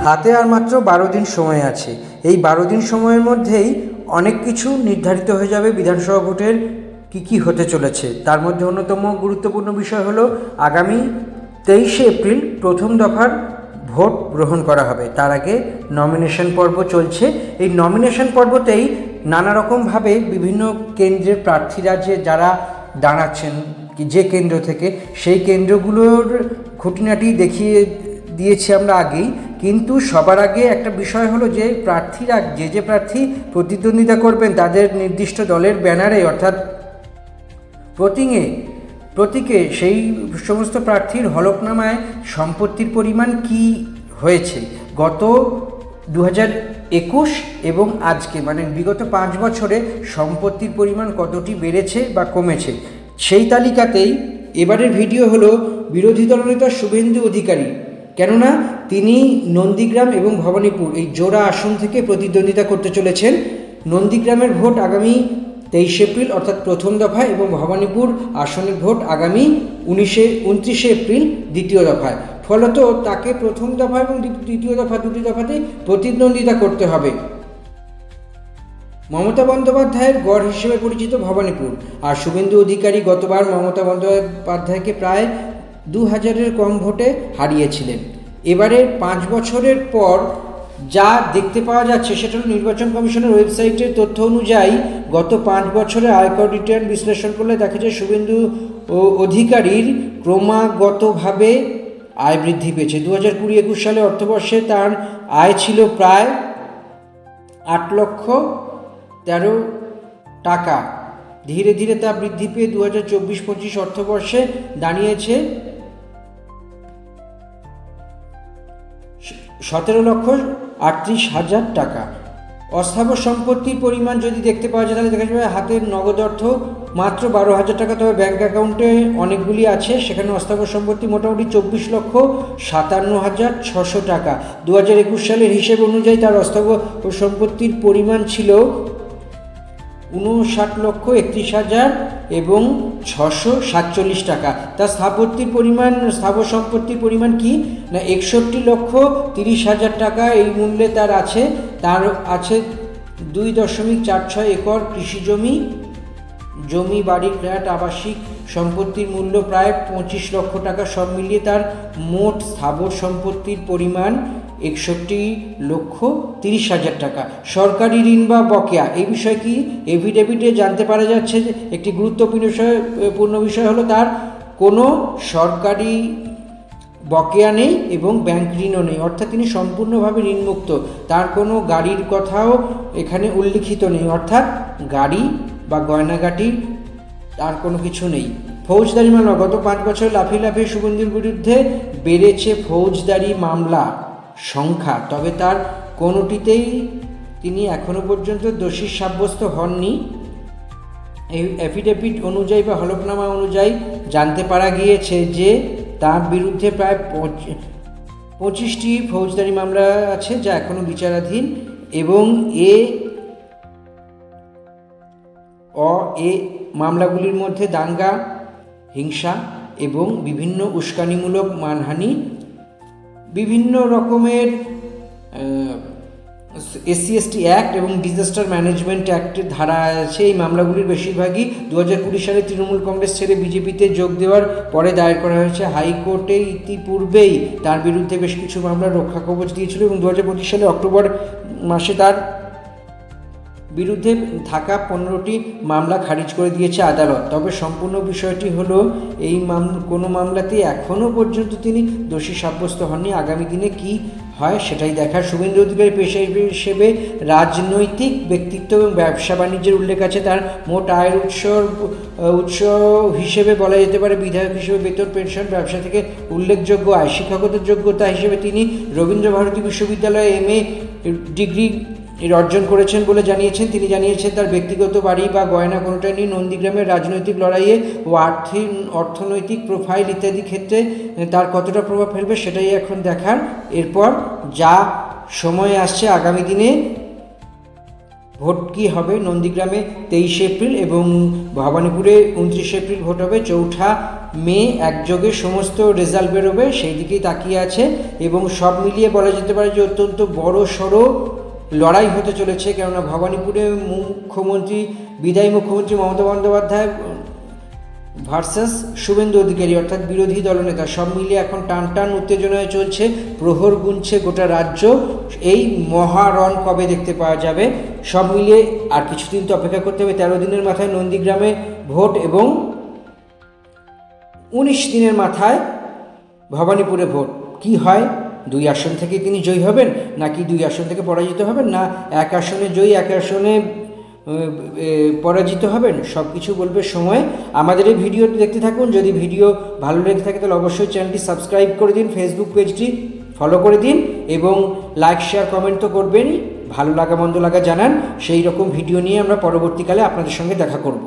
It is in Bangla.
হাতে আর মাত্র 12 দিন সময় আছে। এই 12 দিন সময়ের মধ্যেই অনেক কিছু নির্ধারিত হয়ে যাবে বিধানসভা ভোটের কী হতে চলেছে। তার মধ্যে অন্যতম গুরুত্বপূর্ণ বিষয় হলো আগামী 23শে এপ্রিল প্রথম দফার ভোট গ্রহণ করা হবে। তার আগে নমিনেশন পর্ব চলছে। এই নমিনেশন পর্বতেই নানা রকমভাবে বিভিন্ন কেন্দ্রের প্রার্থীরা যারা দাঁড়াচ্ছেন যে কেন্দ্র থেকে, সেই কেন্দ্রগুলোর খুঁটিনাটি দেখিয়ে দিয়েছি আমরা আগেই। কিন্তু সবার আগে একটা বিষয় হলো যে প্রার্থীরা যে প্রার্থী প্রতিদ্বন্দ্বিতা করবেন তাদের নির্দিষ্ট দলের ব্যানারে অর্থাৎ প্রতীকে সেই সমস্ত প্রার্থীর হলফনামায় সম্পত্তির পরিমাণ কি হয়েছে গত 2021 এবং আজকে, মানে বিগত 5 বছরে সম্পত্তির পরিমাণ কতটি বেড়েছে বা কমেছে, সেই তালিকাতেই এবারের ভিডিও হলো বিরোধী দলনেতা শুভেন্দু অধিকারী। কেননা তিনি নন্দীগ্রাম এবং ভবানীপুর এই জোড়া আসন থেকে প্রতিদ্বন্দ্বিতা করতে চলেছেন। নন্দীগ্রামের ভোট আগামী 23 এপ্রিল অর্থাৎ প্রথম দফা এবং ভবানীপুর আসনের ভোট আগামী 29শে এপ্রিল দ্বিতীয় দফায়। ফলত তাকে প্রথম দফা এবং দ্বিতীয় দফা দুটি দফাতেই প্রতিদ্বন্দ্বিতা করতে হবে। মমতা বন্দ্যোপাধ্যায়ের গড় হিসেবে পরিচিত ভবানীপুর, আর শুভেন্দু অধিকারী গতবার মমতা বন্দ্যোপাধ্যায়কে প্রায় 2000-এর কম ভোটে হারিয়েছিলেন। এবারে 5 বছরের পর যা দেখতে পাওয়া যাচ্ছে সেটা হল নির্বাচন কমিশনের ওয়েবসাইটের তথ্য অনুযায়ী গত 5 বছরে আয়কর রিটার্ন বিশ্লেষণ করলে দেখা যায় শুভেন্দু অধিকারীর ক্রমাগতভাবে আয় বৃদ্ধি পেয়েছে। 2020-21 সালে অর্থবর্ষে তার আয় ছিল প্রায় 8,13,00,000 টাকা। ধীরে ধীরে তা বৃদ্ধি পেয়ে 2024-25 অর্থবর্ষে দাঁড়িয়েছে 17,38,000 টাকা। অস্থাবর সম্পত্তির পরিমাণ যদি দেখতে পাওয়া যায় তাহলে দেখা যাবে হাতের নগদ অর্থ মাত্র 12,000 টাকা, তবে ব্যাঙ্ক অ্যাকাউন্টে অনেকগুলি আছে। সেখানে অস্থাবর সম্পত্তি মোটামুটি 24,57,600 টাকা। 2021 সালের হিসেব অনুযায়ী তার অস্থাবর সম্পত্তির পরিমাণ ছিল 59,31,647 টাকা। তার স্থাবর সম্পত্তির পরিমাণ কি না 61,30,000 টাকা এই মূল্যে তার আছে। তার আছে 2.46 একর কৃষি জমি, বাড়ি, ফ্ল্যাট, আবাসিক সম্পত্তির মূল্য প্রায় 25 লক্ষ টাকা। সব মিলিয়ে তার মোট স্থাবর সম্পত্তির পরিমাণ 61,30,000 টাকা। সরকারি ঋণ বা বকেয়া এই বিষয় কি এফিডেভিটে জানতে পারা যাচ্ছে যে একটি গুরুত্বপূর্ণ বিষয় হলো তার কোনো সরকারি বকেয়া নেই এবং ব্যাংক ঋণও নেই, অর্থাৎ তিনি সম্পূর্ণভাবে ঋণমুক্ত। তার কোনো গাড়ির কথাও এখানে উল্লিখিত নেই, অর্থাৎ গাড়ি বা গয়নাগাটি তার কোনো কিছু নেই। ফৌজদারি মামলা গত 5 বছর লাফিয়ে শুভেন্দুর বিরুদ্ধে বেড়েছে ফৌজদারি মামলা সংখ্যা, তবে তার কোনোটিতেই তিনি এখনও পর্যন্ত দোষী সাব্যস্ত হননি। এই অ্যাফিডেভিট অনুযায়ী বা হলফনামা অনুযায়ী জানতে পারা গিয়েছে যে তার বিরুদ্ধে প্রায় 25টি ফৌজদারি মামলা আছে যা এখনও বিচারাধীন, এবং এ মামলাগুলির মধ্যে দাঙ্গা, হিংসা এবং বিভিন্ন উস্কানিমূলক মানহানি, বিভিন্ন রকমের SC/ST অ্যাক্ট এবং ডিজাস্টার ম্যানেজমেন্ট অ্যাক্টের ধারা আছে। এই মামলাগুলির বেশিরভাগই 2020 সালে তৃণমূল কংগ্রেস ছেড়ে বিজেপিতে যোগ দেওয়ার পরে দায়ের করা হয়েছে। হাইকোর্টে ইতিপূর্বেই তার বিরুদ্ধে বেশ কিছু মামলা রক্ষা কবচ দিয়েছিল এবং 2025 সালে অক্টোবর মাসে তার বিরুদ্ধে থাকা 15টি মামলা খারিজ করে দিয়েছে আদালত। তবে সম্পূর্ণ বিষয়টি হলো এই কোনো মামলাতেই এখনও পর্যন্ত তিনি দোষী সাব্যস্ত হননি। আগামী দিনে কি হয় সেটাই দেখার। শুভেন্দু অধিকারী পেশা হিসেবে রাজনৈতিক ব্যক্তিত্ব এবং ব্যবসা বাণিজ্যের উল্লেখ আছে। তার মোট আয়ের উৎস হিসেবে বলা যেতে পারে বিধায়ক হিসেবে বেতন, পেনশন, ব্যবসা থেকে উল্লেখযোগ্য আয়। শিক্ষাগত যোগ্যতা হিসেবে তিনি রবীন্দ্রভারতী বিশ্ববিদ্যালয়ে MA ডিগ্রি অর্জন করেছেন বলে জানিয়েছেন। তিনি জানিয়েছেন তার ব্যক্তিগত বাড়ি বা গয়না কোনোটাই নেই। নন্দীগ্রামের রাজনৈতিক লড়াইয়ে ও অর্থনৈতিক প্রোফাইল ইত্যাদি ক্ষেত্রে তার কতটা প্রভাব ফেলবে সেটাই এখন দেখার। এরপর যা সময় আসছে আগামী দিনে ভোট কী হবে। নন্দীগ্রামে 23 এপ্রিল এবং ভবানীপুরে 29 এপ্রিল ভোট হবে। চৌঠা মে একযোগে সমস্ত রেজাল্ট বেরোবে, সেই দিকেই তাকিয়ে আছে। এবং সব মিলিয়ে বলা যেতে পারে যে অত্যন্ত বড় সড়ো লড়াই হতে চলেছে, কেননা ভবানীপুরে বিদায়ী মুখ্যমন্ত্রী মমতা বন্দ্যোপাধ্যায় ভার্সাস শুভেন্দু অধিকারী অর্থাৎ বিরোধী দলনেতা। সব মিলিয়ে এখন টান টান উত্তেজনায় চলছে, প্রহর গুনছে গোটা রাজ্য। এই মহারণ কবে দেখতে পাওয়া যাবে? সব মিলিয়ে আর কিছুদিন তো অপেক্ষা করতে হবে। 13 দিনের মাথায় নন্দীগ্রামে ভোট এবং 19 দিনের মাথায় ভবানীপুরে ভোট। কি হয়? 2 আসন থেকে তিনি জয়ী হবেন, নাকি 2 আসন থেকে পরাজিত হবেন, না 1 আসনে জয়ী 1 আসনে পরাজিত হবেন, সব কিছু বলবে সময়। আমাদের এই ভিডিওটি দেখতে থাকুন। যদি ভিডিও ভালো লেগে থাকে তাহলে অবশ্যই চ্যানেলটি সাবস্ক্রাইব করে দিন, ফেসবুক পেজটি ফলো করে দিন এবং লাইক শেয়ার কমেন্ট তো করবেনই। ভালো লাগা মন্দ লাগা জানান। সেই রকম ভিডিও নিয়ে আমরা পরবর্তীকালে আপনাদের সঙ্গে দেখা করব।